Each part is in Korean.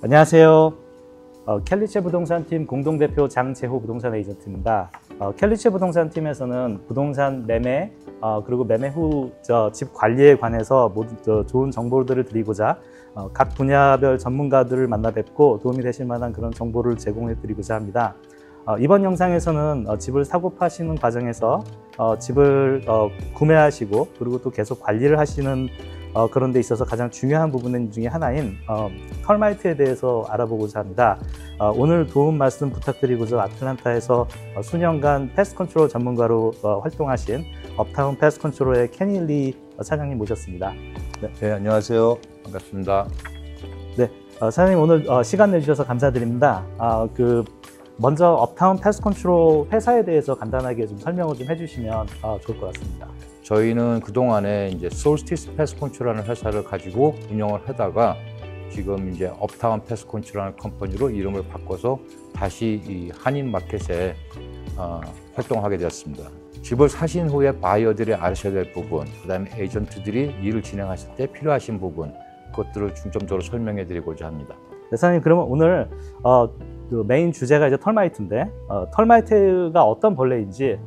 안녕하세요. 캘리체 부동산팀 공동대표 장재호 부동산 에이전트입니다. 캘리체 부동산팀에서는 부동산 매매 그리고 매매 후 집 관리에 관해서 모두 좋은 정보들을 드리고자 각 분야별 전문가들을 만나 뵙고 도움이 되실 만한 그런 정보를 제공해 드리고자 합니다. 이번 영상에서는 집을 사고 파시는 과정에서 집을 구매하시고 그리고 또 계속 관리를 하시는 그런 데 있어서 가장 중요한 부분 중에 하나인 털마이트에 대해서 알아보고자 합니다. 오늘 도움 말씀 부탁드리고자 아틀란타에서 수년간 패스트 컨트롤 전문가로 활동하신 업타운 패스트 컨트롤의 케니 리 사장님 모셨습니다. 네, 안녕하세요. 반갑습니다. 네, 사장님 오늘 시간 내주셔서 감사드립니다. 먼저 업타운 패스트 컨트롤 회사에 대해서 간단하게 좀 설명을 좀 해주시면 좋을 것 같습니다. 저희는 그동안에 이제 솔스티스 패스트 컨트롤이라는 회사를 가지고 운영을 하다가 지금 이제 업타운 패스트 컨트롤이라는 컴퍼니로 이름을 바꿔서 다시 이 한인 마켓에 활동하게 되었습니다. 집을 사신 후에 바이어들이 아셔야 될 부분, 그다음에 에이전트들이 일을 진행하실 때 필요하신 부분, 그것들을 중점적으로 설명해 드리고자 합니다. 네, 사장님 그러면 오늘 그 메인 주제가 이제 털마이트인데 털마이트가 어떤 벌레인지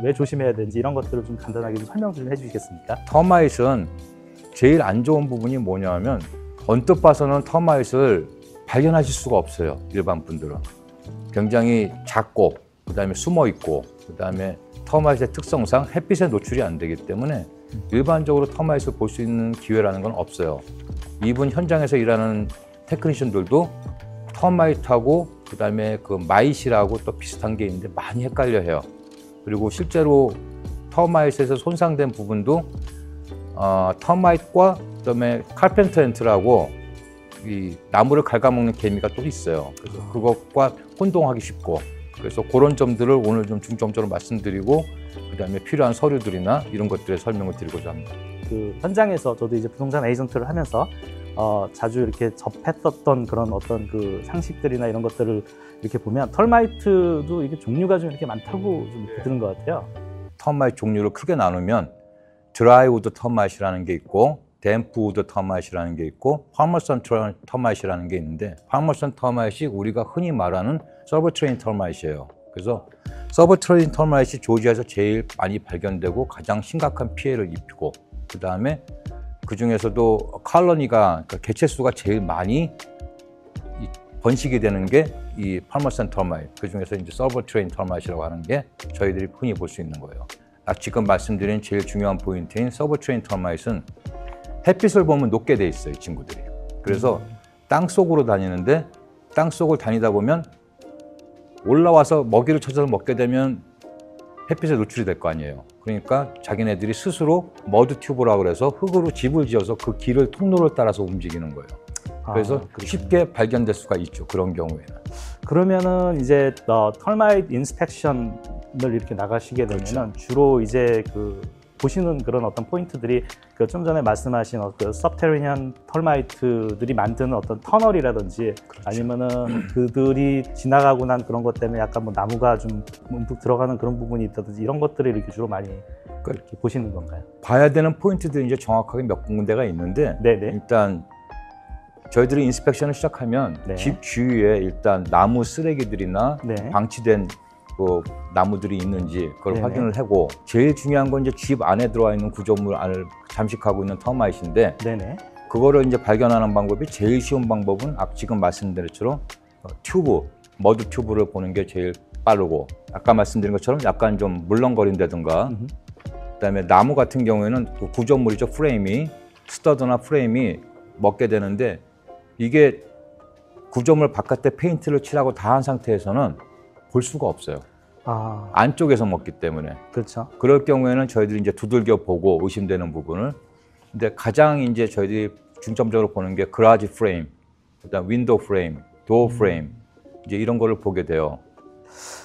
왜 조심해야 되는지 이런 것들을 좀 간단하게 좀 설명 좀 해주시겠습니까? 터마잇은 제일 안 좋은 부분이 뭐냐면 언뜻 봐서는 터마잇을 발견하실 수가 없어요. 일반 분들은 굉장히 작고 그다음에 숨어 있고 그다음에 터마잇의 특성상 햇빛에 노출이 안 되기 때문에 일반적으로 터마잇을 볼 수 있는 기회라는 건 없어요. 이분 현장에서 일하는 테크니션들도 터마잇하고 그다음에 그 마잇이라고 또 비슷한 게 있는데 많이 헷갈려 해요. 그리고 실제로 터마잇에서 손상된 부분도 터마잇과 그다음에 카펜터 앤트라고 이 나무를 갉아먹는 개미가 또 있어요. 그래서 그것과 혼동하기 쉽고 그래서 그런 점들을 오늘 좀 중점적으로 말씀드리고 그다음에 필요한 서류들이나 이런 것들의 설명을 드리고자 합니다. 그 현장에서 저도 이제 부동산 에이전트를 하면서 자주 이렇게 접했었던 그런 어떤 그 상식들이나 이런 것들을 이렇게 보면 털마이트도 이게 종류가 좀 이렇게 많다고 좀 들은 것 같아요. 터마잇 종류를 크게 나누면 드라이우드 터마잇이라는 게 있고 댐프우드 터마잇이라는 게 있고 파머선 터마잇이라는 게 있는데 파머선 터마잇이 우리가 흔히 말하는 서브트레인 터마잇이에요. 그래서 서브트레인 터마잇이 조지아에서 제일 많이 발견되고 가장 심각한 피해를 입히고 그 다음에 그 중에서도 칼로니가 그러니까 개체수가 제일 많이 번식이 되는 게 이 파머선 터마잇. 그 중에서 이제 서브트레인 터마잇이라고 하는 게 저희들이 흔히 볼 수 있는 거예요. 지금 말씀드린 제일 중요한 포인트인 서브트레인 터마잇은 햇빛을 보면 녹게 돼 있어요, 이 친구들이. 그래서 땅 속으로 다니는데 땅 속을 다니다 보면 올라와서 먹이를 찾아서 먹게 되면 햇빛에 노출이 될 거 아니에요. 그러니까 자기네들이 스스로 머드 튜브라고 그래서 흙으로 집을 지어서 그 길을 통로를 따라서 움직이는 거예요. 그래서 쉽게 발견될 수가 있죠. 그런 경우에는. 그러면은 이제 털마이트 인스펙션을 이렇게 나가시게 되면은 그렇죠. 주로 이제 그 보시는 그런 어떤 포인트들이 그 좀 전에 말씀하신 그 서브테리니언 털마이트들이 만드는 어떤 터널이라든지 그렇죠. 아니면은 그들이 지나가고 난 그런 것 때문에 약간 뭐 나무가 좀 움푹 들어가는 그런 부분이 있다든지 이런 것들을 이렇게 주로 많이 이렇게 보시는 건가요? 봐야 되는 포인트들이 이제 정확하게 몇 군데가 있는데 네네. 일단 저희들이 인스펙션을 시작하면 네. 집 주위에 일단 나무 쓰레기들이나 네. 방치된 그 나무들이 있는지 그걸 네네. 확인을 하고 제일 중요한 건 이제 집 안에 들어와 있는 구조물 안을 잠식하고 있는 터마잇인데 네네. 그거를 이제 발견하는 방법이 제일 쉬운 방법은 지금 말씀드린 것처럼 튜브, 머드 튜브를 보는 게 제일 빠르고 아까 말씀드린 것처럼 약간 좀 물렁거린다든가 그다음에 나무 같은 경우에는 그 구조물이죠. 프레임이 스터드나 프레임이 먹게 되는데 이게 구조물 바깥에 페인트를 칠하고 다 한 상태에서는 볼 수가 없어요. 안쪽에서 먹기 때문에. 그렇죠. 그럴 경우에는 저희들이 이제 두들겨 보고 의심되는 부분을. 근데 가장 이제 저희들이 중점적으로 보는 게 그라지 프레임, 그다음 윈도우 프레임, 도어 프레임 이제 이런 거를 보게 돼요.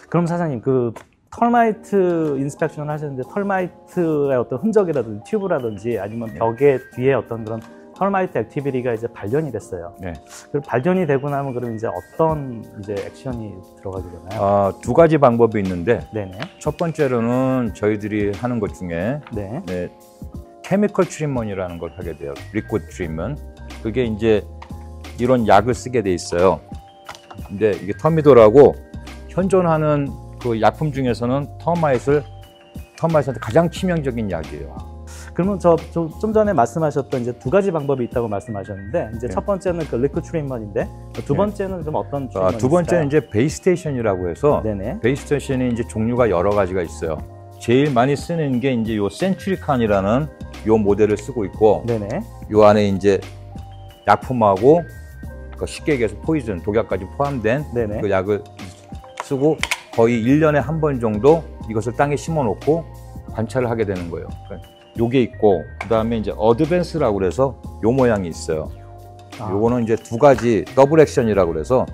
그럼 사장님 그 털마이트 인스펙션을 하셨는데 털마이트의 어떤 흔적이라든지 튜브라든지 아니면 벽에 뒤에 어떤 그런 털마이트 액티비티가 이제 발견이 됐어요. 네. 그리고 발견이 되고 나면 그럼 이제 어떤 이제 액션이 들어가게 되나요? 두 가지 방법이 있는데 네네. 첫 번째로는 저희들이 하는 것 중에 네. 케미컬 트리먼이라는 걸 하게 돼요. 리퀴드 트리먼. 그게 이제 이런 약을 쓰게 돼 있어요. 근데 이게 터미돌하고 현존하는 그 약품 중에서는 터마이트한테 가장 치명적인 약이에요. 그러면 좀 전에 말씀하셨던 이제 두 가지 방법이 있다고 말씀하셨는데 이제 네. 첫 번째는 그 리퀴드 트리트먼트인데 두 번째는 좀 어떤 트리트먼트? 두 번째는 이제 베이스테이션이라고 해서 네네. 베이스테이션이 이제 종류가 여러 가지가 있어요. 제일 많이 쓰는 게 이제 요 센츄리칸이라는 요 모델을 쓰고 있고, 네네. 요 안에 이제 약품하고 그 쉽게 얘기해서 포이즌, 독약까지 포함된 네네. 그 약을 쓰고 거의 1년에 한 번 정도 이것을 땅에 심어 놓고 관찰을 하게 되는 거예요. 그러니까 요게 있고, 그 다음에 이제 어드밴스라고 그래서 요 모양이 있어요. 요거는 이제 두 가지 더블 액션이라고 그래서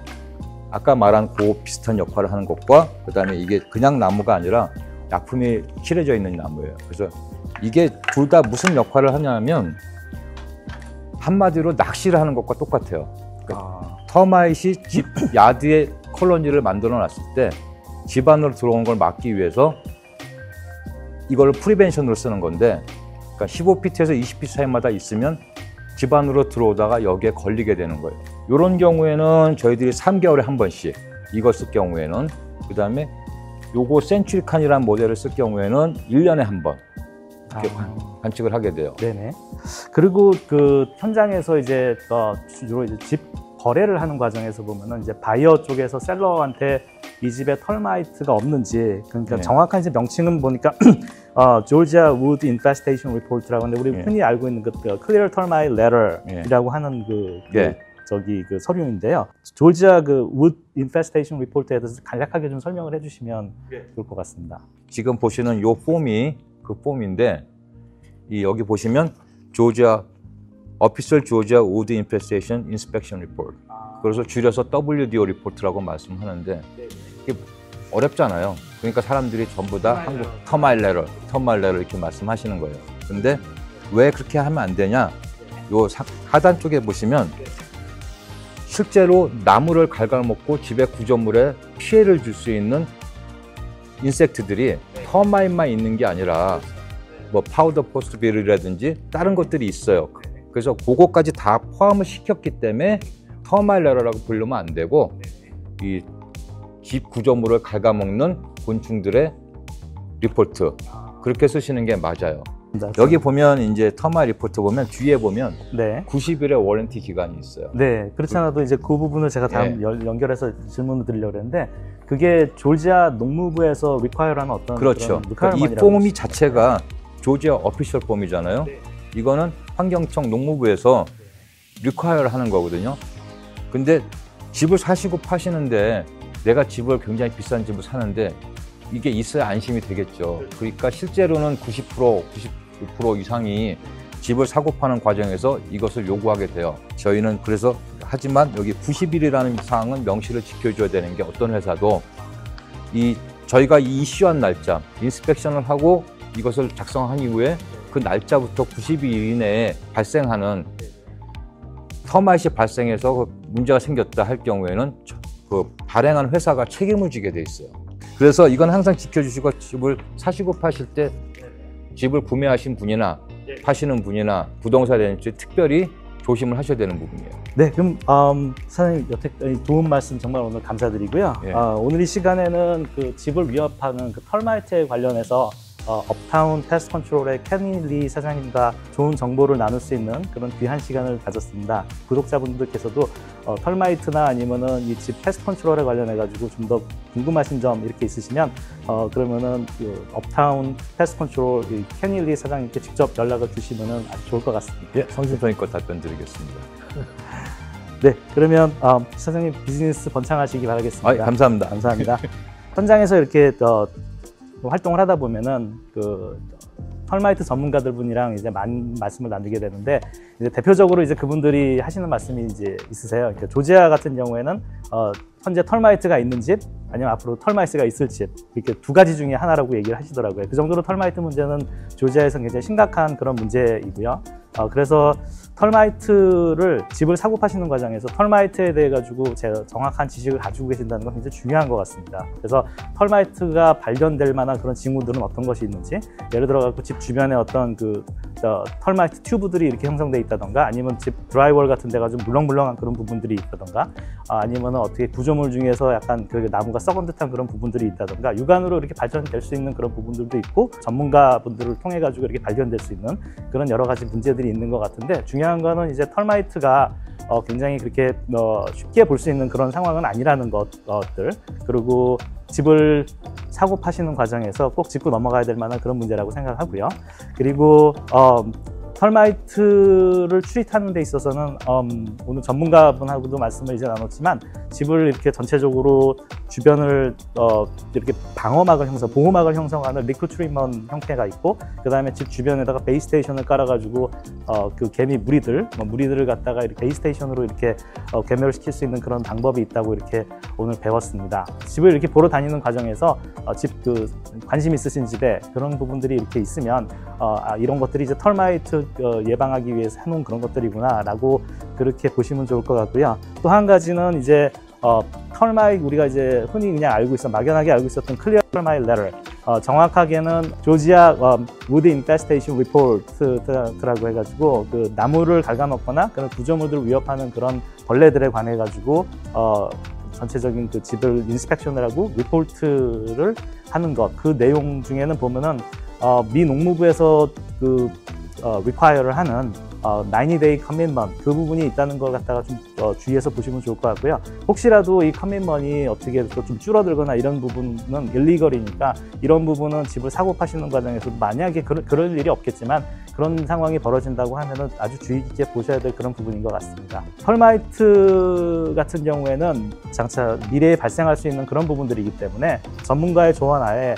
아까 말한 그 비슷한 역할을 하는 것과, 그 다음에 이게 그냥 나무가 아니라 약품이 칠해져 있는 나무예요. 그래서 이게 둘 다 무슨 역할을 하냐면 한마디로 낚시를 하는 것과 똑같아요. 터마잇이 집 야드에 콜로니를 만들어 놨을 때 집 안으로 들어오는 걸 막기 위해서 이걸 프리벤션으로 쓰는 건데, 그러니까 15피트에서 20피트 사이마다 있으면 집 안으로 들어오다가 여기에 걸리게 되는 거예요. 이런 경우에는 저희들이 3개월에 한 번씩 이걸 쓸 경우에는, 그 다음에 요거 센츄리칸이라는 모델을 쓸 경우에는 1년에 한 번 이렇게 관측을 하게 돼요. 네네. 그리고 그 현장에서 이제 주로 이제 집 거래를 하는 과정에서 보면은 이제 바이어 쪽에서 셀러한테 이 집에 털마이트가 없는지, 그러니까 네. 정확한 이제 명칭은 보니까 조지아 우드 인페스테이션 리포트라고 하는데 우리 흔히 알고 있는 그 클리어 털마이트 레터이라고 하는 그 서류인데요. 조지아 그 우드 인페스테이션 리포트에 대해서 간략하게 좀 설명을 해주시면 좋을 것 같습니다. 지금 보시는 요 폼이 그 폼인데, 여기 보시면 조지아 Official Georgia Wood Infestation Inspection Report. 그래서 줄여서 WDO 리포트라고 말씀하는데 이게 어렵잖아요. 그러니까 사람들이 전부 다 한국 터마일 레터 이렇게 말씀하시는 거예요. 근데 왜 그렇게 하면 안 되냐? 요 하단 쪽에 보시면 실제로 나무를 갉아먹고 집의 구조물에 피해를 줄 수 있는 인섹트들이 터마인만 있는 게 아니라 뭐 파우더 포스트 비를이라든지 다른 것들이 있어요. 그래서 그거까지 다 포함을 시켰기 때문에 터마일레러라고 부르면 안 되고, 이 집 구조물을 갉아먹는 곤충들의 리포트, 그렇게 쓰시는 게 맞아요. 여기 보면 이제 터마일 리포트 보면 뒤에 보면 네. 90일의 워런티 기간이 있어요. 네, 그렇지 않아도 이제 그 부분을 제가 다음 연결해서 질문을 드리려고 했는데, 그게 조지아 농무부에서 리콰이어라는 어떤 그렇죠. 그러니까 이 폼이 자체가 조지아 어피셜 폼이잖아요. 이거는 환경청 농무부에서 리콰이어를 하는 거거든요. 근데 집을 사시고 파시는데 내가 집을 굉장히 비싼 집을 사는데 이게 있어야 안심이 되겠죠. 그러니까 실제로는 99% 이상이 집을 사고 파는 과정에서 이것을 요구하게 돼요. 저희는 그래서 하지만 여기 90일이라는 사항은 명시를 지켜줘야 되는 게, 어떤 회사도 저희가 이 이슈한 날짜, 인스펙션을 하고 이것을 작성한 이후에 그 날짜부터 90일 이내에 발생하는 터마잇이 발생해서 그 문제가 생겼다 할 경우에는 그 발행한 회사가 책임을 지게 돼 있어요. 그래서 이건 항상 지켜주시고, 집을 사시고 파실 때 집을 구매하신 분이나 파시는 분이나 부동산 대행주 특별히 조심을 하셔야 되는 부분이에요. 네, 그럼 사장님 여태 도움 말씀 정말 오늘 감사드리고요. 예. 오늘 이 시간에는 그 집을 위협하는 그 털마이트에 관련해서 업타운 패스트 컨트롤의 케니 리 사장님과 좋은 정보를 나눌 수 있는 그런 귀한 시간을 가졌습니다. 구독자분들께서도 털마이트나 아니면은 이 집 패스트 컨트롤에 관련해 가지고 좀 더 궁금하신 점 이렇게 있으시면 그러면은 그 업타운 패스트 컨트롤 케니 리 사장님께 직접 연락을 주시면은 아주 좋을 것 같습니다. 예, 성심성의껏 답변 드리겠습니다. 네, 그러면 사장님 비즈니스 번창하시기 바라겠습니다. 감사합니다. 감사합니다. 현장에서 이렇게 활동을 하다 보면은 그 털마이트 전문가들 분이랑 이제 많은 말씀을 나누게 되는데, 이제 대표적으로 이제 그분들이 하시는 말씀이 이제 있으세요. 그러니까 조지아 같은 경우에는 현재 털마이트가 있는 집, 아니면 앞으로 털마이트가 있을 집, 이렇게 두 가지 중에 하나라고 얘기를 하시더라고요. 그 정도로 털마이트 문제는 조지아에서 굉장히 심각한 그런 문제이고요. 그래서 털마이트를 집을 사고 파시는 과정에서 털마이트에 대해 가지고 제가 정확한 지식을 가지고 계신다는 건 굉장히 중요한 것 같습니다. 그래서 털마이트가 발견될 만한 그런 징후들은 어떤 것이 있는지, 예를 들어 갖고 집 주변에 어떤 그 털마이트 튜브들이 이렇게 형성돼 있다던가, 아니면 집 드라이월 같은 데가 좀 물렁물렁한 그런 부분들이 있다던가, 아니면 어떻게 구조물 중에서 약간 그 나무가 썩은 듯한 그런 부분들이 있다던가, 육안으로 이렇게 발견될 수 있는 그런 부분들도 있고, 전문가분들을 통해 가지고 이렇게 발견될 수 있는 그런 여러 가지 문제들이 있는 것 같은데, 중요한 거는 이제 털마이트가 굉장히 그렇게 쉽게 볼 수 있는 그런 상황은 아니라는 것들, 그리고 집을 사고 파시는 과정에서 꼭 짚고 넘어가야 될 만한 그런 문제라고 생각하고요. 그리고 털마이트를 추리하는 데 있어서는 오늘 전문가분하고도 말씀을 이제 나눴지만, 집을 이렇게 전체적으로 주변을 이렇게 방어막을 보호막을 형성하는 리크루트먼 형태가 있고, 그 다음에 집 주변에다가 베이스테이션을 깔아가지고 그 개미 무리들을 갖다가 이렇게 베이스테이션으로 이렇게 괴멸시킬 수 있는 그런 방법이 있다고 이렇게 오늘 배웠습니다. 집을 이렇게 보러 다니는 과정에서 관심 있으신 집에 그런 부분들이 이렇게 있으면 이런 것들이 이제 털마이트 예방하기 위해서 해놓은 그런 것들이구나 라고 그렇게 보시면 좋을 것 같고요. 또 한 가지는 이제 털마이트, 우리가 이제 흔히 그냥 막연하게 알고 있었던 클리어 털마이트 레터, 정확하게는 조지아 우드 인페스테이션 리포트라고 해가지고 그 나무를 갉아먹거나 그런 구조물들을 위협하는 그런 벌레들에 관해 가지고 전체적인 그 집을 인스펙션을 하고 리포트를 하는 것, 그 내용 중에는 보면은 미 농무부에서 require를 하는 90day commitment, 그 부분이 있다는 걸 갖다가 좀 주의해서 보시면 좋을 것 같고요. 혹시라도 이 commitment이 어떻게 좀 줄어들거나 이런 부분은 일리걸이니까, 이런 부분은 집을 사고 파시는 과정에서 만약에 그럴 일이 없겠지만 그런 상황이 벌어진다고 하면은 아주 주의 깊게 보셔야 될 그런 부분인 것 같습니다. 털마이트 같은 경우에는 장차 미래에 발생할 수 있는 그런 부분들이기 때문에 전문가의 조언 하에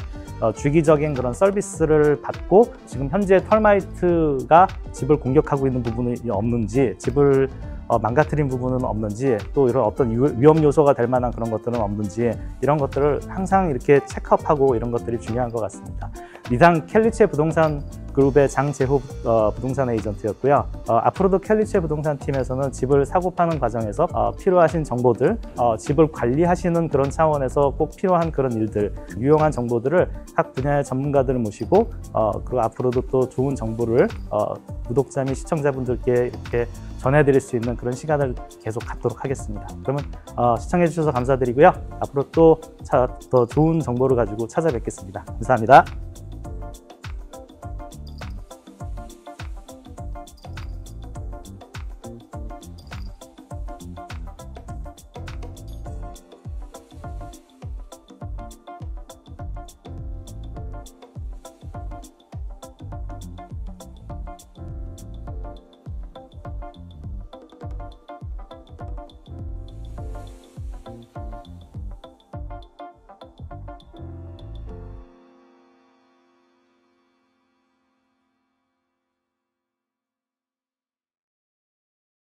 주기적인 그런 서비스를 받고, 지금 현재 털마이트가 집을 공격하고 있는 부분이 없는지, 집을 망가뜨린 부분은 없는지, 또 이런 어떤 위험 요소가 될 만한 그런 것들은 없는지, 이런 것들을 항상 이렇게 체크업하고 이런 것들이 중요한 것 같습니다. 이상 켈리체 부동산 그룹의 장재호 부동산 에이전트였고요. 앞으로도 켈리체 부동산 팀에서는 집을 사고 파는 과정에서 필요하신 정보들, 집을 관리하시는 그런 차원에서 꼭 필요한 그런 일들, 유용한 정보들을 각 분야의 전문가들을 모시고 그리고 앞으로도 또 좋은 정보를 구독자 및 시청자분들께 이렇게 전해드릴 수 있는 그런 시간을 계속 갖도록 하겠습니다. 그러면 시청해 주셔서 감사드리고요. 앞으로 또 더 좋은 정보를 가지고 찾아뵙겠습니다. 감사합니다.